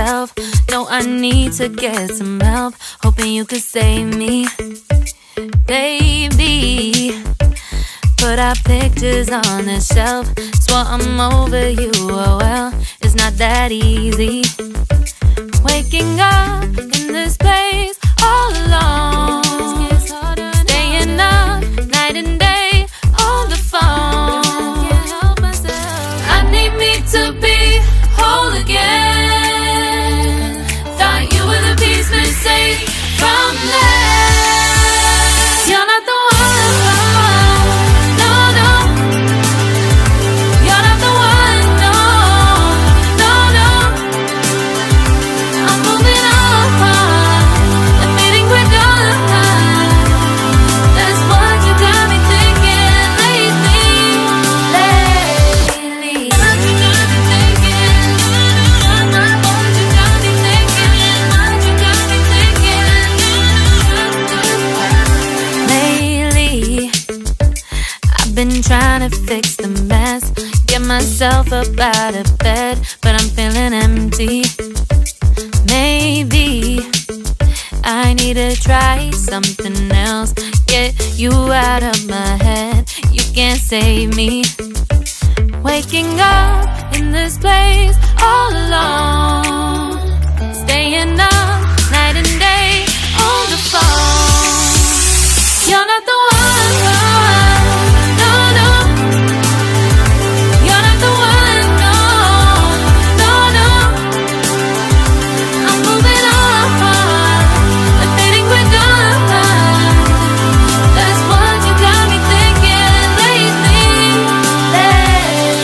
myself. No, I need to get some help. Hoping you could save me, baby. Put our pictures on the shelf. Swore I'm over you, oh well, it's not that easy. Waking up in this place all alone, staying up night and day on the phone. I need me to be whole again. Thought you were the piece missing from left. You're not the one, no, no. You're not the one, no, no, no. I'm moving on, admitting we're done. That's what you got me thinking lately. What you got me thinking? What you got me thinking? What you got me thinking? Lately, I've been trying to fix the mess, get myself up out of bed, but I'm feeling empty. Maybe I need to try something else, get you out of my head. You can't save me. Waking up in this place all alone, staying up night and day on the phone. You're not the one, no, no. You're not the one, no, no, no. I'm moving on, admitting we're done. That's what you got me thinking lately.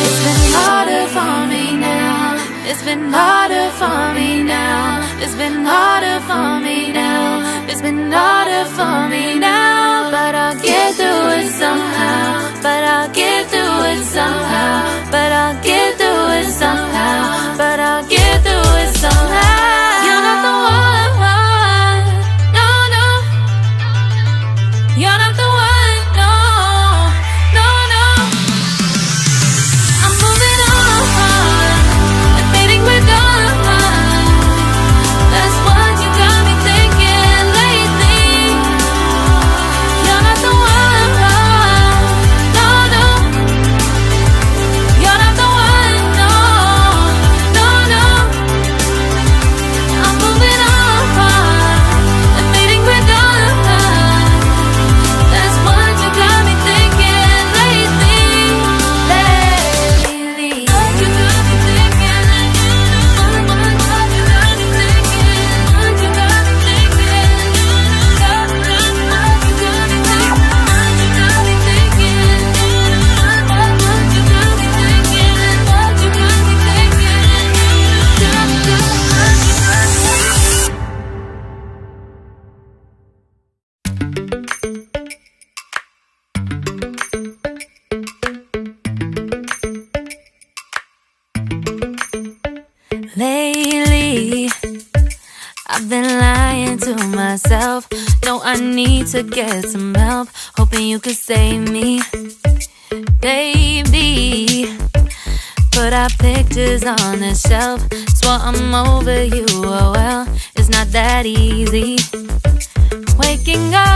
It's been harder for me now. It's been harder for me now. It's been harder for me now. It's been harder for me now. But I'll get through it somehow. But I'll get through it somehow. But I'll get through it somehow. But I'll get through it somehow. You're not the one, no, no. You're not the one, no, no, no. I'm moving on, admitting we're done. That's what you got me thinking lately. You're not the one, no, no. You're not the one, no, no, no. I'm moving on, admitting we're done. That's what you got me thinking lately. What you got me thinking? What you got me thinking? What you got me thinking? What you got me thinking? What you got me thinking? What you got me thinking? What you got me thinking? Lately, I've been lying to myself. No, I need to get some help. Hoping you could save me, baby. Put our pictures on the shelf. Swore I'm over you, oh well, it's not that easy. Waking up